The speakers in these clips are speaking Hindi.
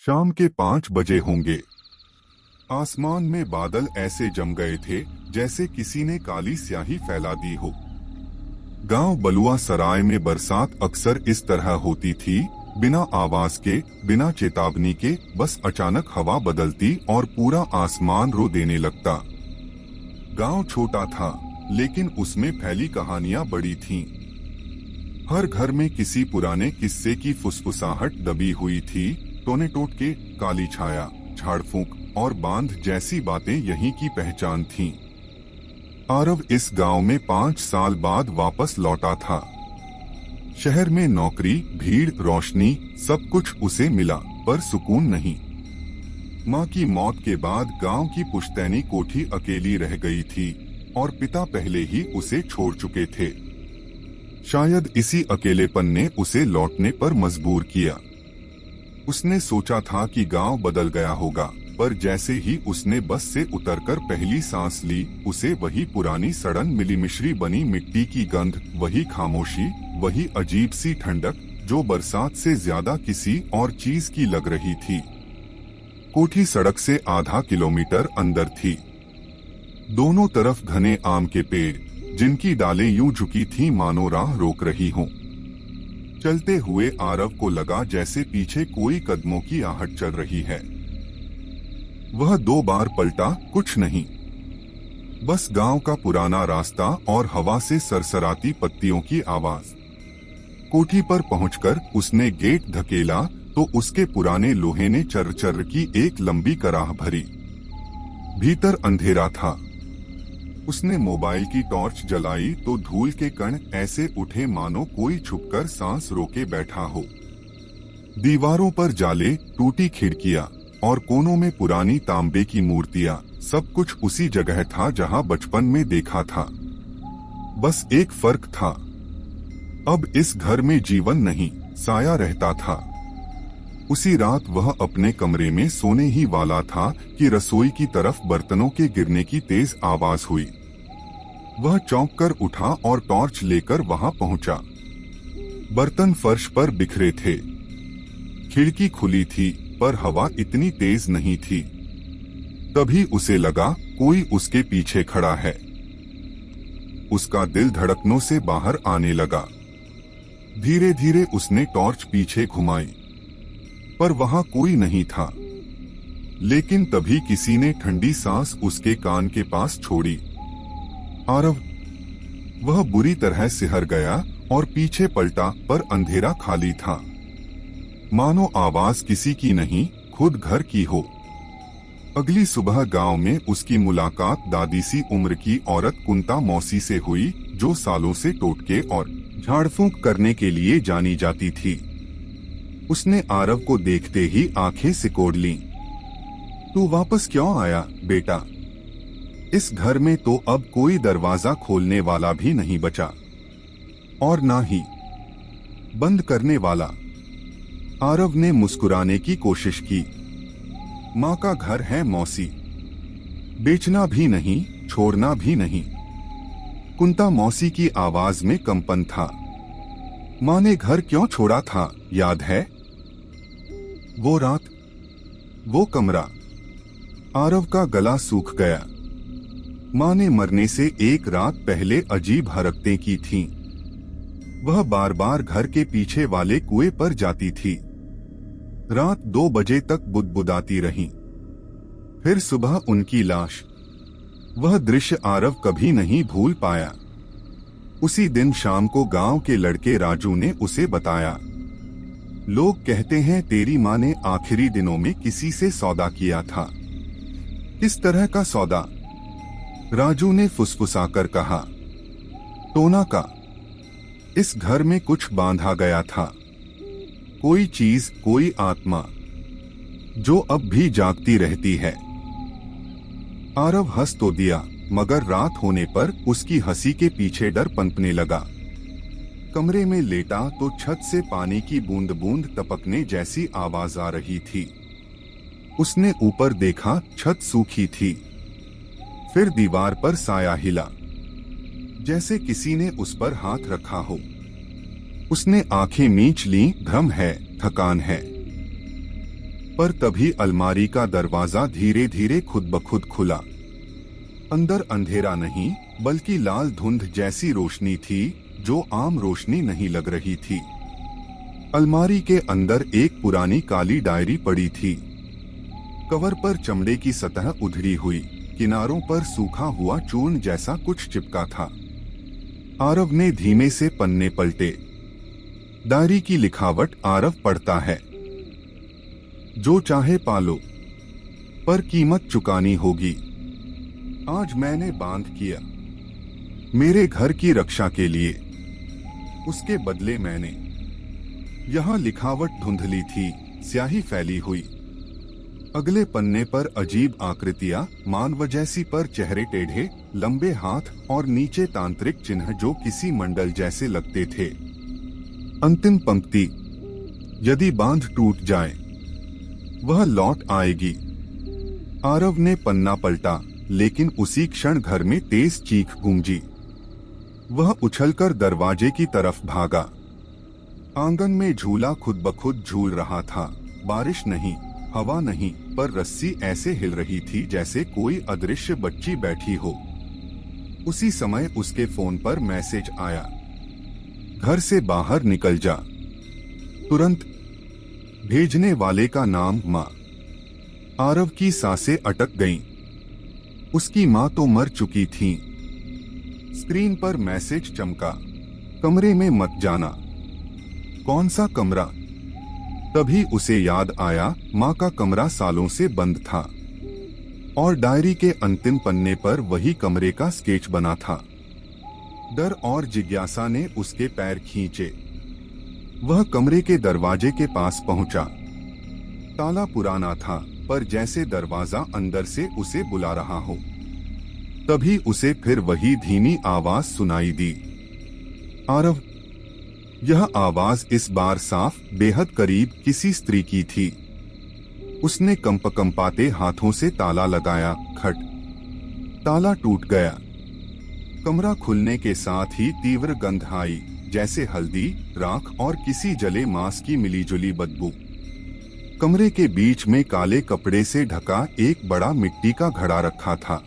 शाम के 5 बजे होंगे। आसमान में बादल ऐसे जम गए थे जैसे किसी ने काली स्याही फैला दी हो। गांव बलुआ सराय में बरसात अक्सर इस तरह होती थी, बिना आवाज के, बिना चेतावनी के, बस अचानक हवा बदलती और पूरा आसमान रो देने लगता। गांव छोटा था, लेकिन उसमें फैली कहानियां बड़ी थीं। हर घर में किसी पुराने किस्से की फुसफुसाहट दबी हुई थी। टोने टोटके, काली छाया, झाड़ फूंक और बांध जैसी बातें यहीं की पहचान थीं। आरव इस गांव में 5 साल बाद वापस लौटा था। शहर में नौकरी, भीड़, रोशनी, सब कुछ उसे मिला, पर सुकून नहीं। माँ की मौत के बाद गांव की पुश्तैनी कोठी अकेली रह गई थी और पिता पहले ही उसे छोड़ चुके थे। शायद इसी अकेलेपन ने उसे लौटने पर मजबूर किया। उसने सोचा था कि गांव बदल गया होगा, पर जैसे ही उसने बस से उतरकर पहली सांस ली, उसे वही पुरानी सड़न मिली मिश्री बनी मिट्टी की गंध, वही खामोशी, वही अजीब सी ठंडक जो बरसात से ज्यादा किसी और चीज की लग रही थी। कोठी सड़क से आधा किलोमीटर अंदर थी। दोनों तरफ घने आम के पेड़, जिनकी डालें यूं झुकी थीं मानो राह रोक रही हों। चलते हुए आरव को लगा जैसे पीछे कोई कदमों की आहट चल रही है। वह 2 बार पलटा, कुछ नहीं, बस गांव का पुराना रास्ता और हवा से सरसराती पत्तियों की आवाज। कोठी पर पहुंचकर उसने गेट धकेला तो उसके पुराने लोहे ने चर्र चर्र की एक लंबी कराह भरी। भीतर अंधेरा था। उसने मोबाइल की टॉर्च जलाई तो धूल के कण ऐसे उठे मानो कोई छुपकर सांस रोके बैठा हो। दीवारों पर जाले, टूटी खिड़कियां और कोनों में पुरानी तांबे की मूर्तियां, सब कुछ उसी जगह था जहां बचपन में देखा था। बस एक फर्क था, अब इस घर में जीवन नहीं, साया रहता था। उसी रात वह अपने कमरे में सोने ही वाला था कि रसोई की तरफ बर्तनों के गिरने की तेज आवाज हुई। वह चौंक कर उठा और टॉर्च लेकर वहां पहुंचा। बर्तन फर्श पर बिखरे थे। खिड़की खुली थी, पर हवा इतनी तेज नहीं थी। तभी उसे लगा कोई उसके पीछे खड़ा है। उसका दिल धड़कनों से बाहर आने लगा। धीरे धीरे उसने टॉर्च पीछे घुमाई, पर वहां कोई नहीं था। लेकिन तभी किसी ने ठंडी सांस उसके कान के पास छोड़ी। आरव, वह बुरी तरह सिहर गया और पीछे पलटा, पर अंधेरा खाली था। मानो आवाज किसी की नहीं, खुद घर की हो। अगली सुबह गांव में उसकी मुलाकात दादी सी उम्र की औरत कुंता मौसी से हुई, जो सालों से टोटके और झाड़ फूंक करने के लिए जानी जाती थी। उसने आरव को देखते ही आंखें सिकोड़ लीं। तू वापस क्यों आया बेटा? इस घर में तो अब कोई दरवाजा खोलने वाला भी नहीं बचा, और ना ही बंद करने वाला। आरव ने मुस्कुराने की कोशिश की। माँ का घर है मौसी, बेचना भी नहीं, छोड़ना भी नहीं। कुंता मौसी की आवाज में कंपन था। माँ ने घर क्यों छोड़ा था, याद है? वो रात, वो कमरा। आरव का गला सूख गया। माँ ने मरने से एक रात पहले अजीब हरकतें की थीं। वह बार बार घर के पीछे वाले कुएं पर जाती थी। रात 2 बजे तक बुदबुदाती रही। फिर सुबह उनकी लाश। वह दृश्य आरव कभी नहीं भूल पाया। उसी दिन शाम को गांव के लड़के राजू ने उसे बताया। लोग कहते हैं तेरी माँ ने आखिरी दिनों में किसी से सौदा किया था। किस तरह का सौदा? राजू ने फुसफुसाकर कहा। टोना का। इस घर में कुछ बांधा गया था, कोई चीज, कोई आत्मा, जो अब भी जागती रहती है। आरव हंस तो दिया, मगर रात होने पर उसकी हंसी के पीछे डर पनपने लगा। कमरे में लेटा तो छत से पानी की बूंद बूंद टपकने जैसी आवाज आ रही थी। उसने ऊपर देखा, छत सूखी थी। फिर दीवार पर साया हिला, जैसे किसी ने उस पर हाथ रखा हो। उसने आंखें मींच लीं, भ्रम है, थकान है। पर तभी अलमारी का दरवाजा धीरे धीरे खुद ब खुद खुला। अंदर अंधेरा नहीं बल्कि लाल धुंध जैसी रोशनी थी जो आम रोशनी नहीं लग रही थी। अलमारी के अंदर एक पुरानी काली डायरी पड़ी थी। कवर पर चमड़े की सतह उधड़ी हुई, किनारों पर सूखा हुआ चूर्ण जैसा कुछ चिपका था। आरव ने धीमे से पन्ने पलटे। डायरी की लिखावट आरव पढ़ता है, जो चाहे पालो, पर कीमत चुकानी होगी। आज मैंने बांध किया मेरे घर की रक्षा के लिए, उसके बदले मैंने। यहां लिखावट धुंधली थी, स्याही फैली हुई। अगले पन्ने पर अजीब आकृतियां, मानव जैसी, पर चेहरे टेढ़े, लंबे हाथ और नीचे तांत्रिक चिन्ह जो किसी मंडल जैसे लगते थे। अंतिम पंक्ति, यदि बांध टूट जाए वह लौट आएगी। आरव ने पन्ना पलटा, लेकिन उसी क्षण घर में तेज चीख गूंजी। वह उछलकर दरवाजे की तरफ भागा। आंगन में झूला खुद ब खुद झूल रहा था। बारिश नहीं, हवा नहीं, पर रस्सी ऐसे हिल रही थी जैसे कोई अदृश्य बच्ची बैठी हो। उसी समय उसके फोन पर मैसेज आया, घर से बाहर निकल जा, तुरंत। भेजने वाले का नाम माँ। आरव की सांसें अटक गईं। उसकी माँ तो मर चुकी थीं। स्क्रीन पर मैसेज चमका, कमरे में मत जाना। कौन सा कमरा? तभी उसे याद आया, माँ का कमरा सालों से बंद था और डायरी के अंतिम पन्ने पर वही कमरे का स्केच बना था। डर और जिज्ञासा ने उसके पैर खींचे। वह कमरे के दरवाजे के पास पहुंचा। ताला पुराना था, पर जैसे दरवाजा अंदर से उसे बुला रहा हो। तभी उसे फिर वही धीमी आवाज सुनाई दी, आरव। यह आवाज इस बार साफ, बेहद करीब किसी स्त्री की थी। उसने कंपकंपाते हाथों से ताला लगाया, खट। ताला टूट गया। कमरा खुलने के साथ ही तीव्र गंध आई, जैसे हल्दी, राख और किसी जले मांस की मिलीजुली बदबू। कमरे के बीच में काले कपड़े से ढका एक बड़ा मिट्टी का घड़ा रखा था।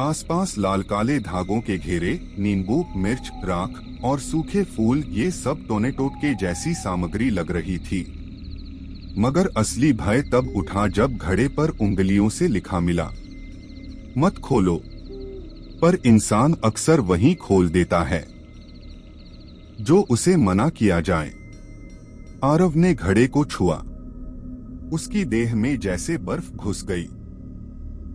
आसपास लाल काले धागों के घेरे, नींबू, मिर्च, राख और सूखे फूल, ये सब टोने टोटके जैसी सामग्री लग रही थी। मगर असली भय तब उठा जब घड़े पर उंगलियों से लिखा मिला, मत खोलो। पर इंसान अक्सर वहीं खोल देता है जो उसे मना किया जाए। आरव ने घड़े को छुआ। उसकी देह में जैसे बर्फ घुस गई।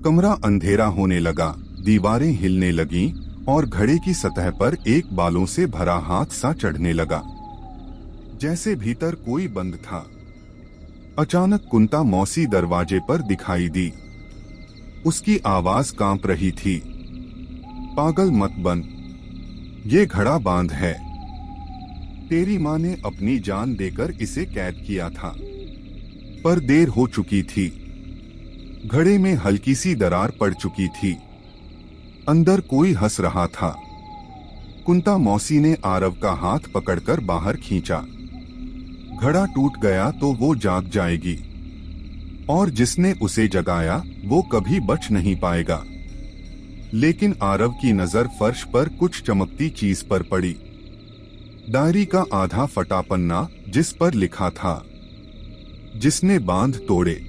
कमरा अंधेरा होने लगा, दीवारें हिलने लगीं और घड़े की सतह पर एक बालों से भरा हाथ सा चढ़ने लगा, जैसे भीतर कोई बंद था। अचानक कुंता मौसी दरवाजे पर दिखाई दी। उसकी आवाज कांप रही थी, पागल मत बन, ये घड़ा बांध है। तेरी माँ ने अपनी जान देकर इसे कैद किया था, पर देर हो चुकी थी। घड़े में हल्की सी दरार पड़ चुकी थी। अंदर कोई हंस रहा था। कुंता मौसी ने आरव का हाथ पकड़कर बाहर खींचा। घड़ा टूट गया तो वो जाग जाएगी, और जिसने उसे जगाया वो कभी बच नहीं पाएगा। लेकिन आरव की नजर फर्श पर कुछ चमकती चीज पर पड़ी। डायरी का आधा फटा पन्ना, जिस पर लिखा था, जिसने बांध तोड़े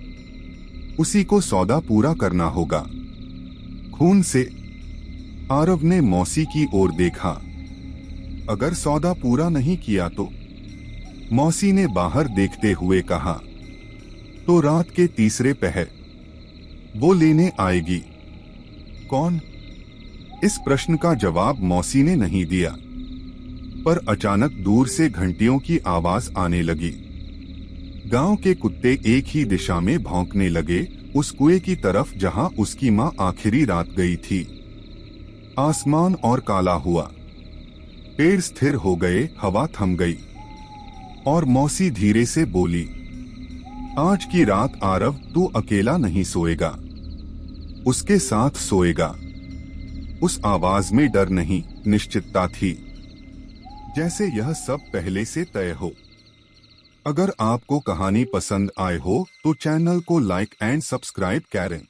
उसी को सौदा पूरा करना होगा, खून से। आरव ने मौसी की ओर देखा। अगर सौदा पूरा नहीं किया तो? मौसी ने बाहर देखते हुए कहा, तो रात के तीसरे पहर वो लेने आएगी। कौन? इस प्रश्न का जवाब मौसी ने नहीं दिया, पर अचानक दूर से घंटियों की आवाज आने लगी। गांव के कुत्ते एक ही दिशा में भौंकने लगे, उस कुएं की तरफ जहां उसकी मां आखिरी रात गई थी। आसमान और काला हुआ, पेड़ स्थिर हो गए, हवा थम गई, और मौसी धीरे से बोली, आज की रात आरव तू अकेला नहीं सोएगा, उसके साथ सोएगा। उस आवाज में डर नहीं, निश्चितता थी, जैसे यह सब पहले से तय हो। अगर आपको कहानी पसंद आए हो तो चैनल को लाइक एंड सब्सक्राइब करें।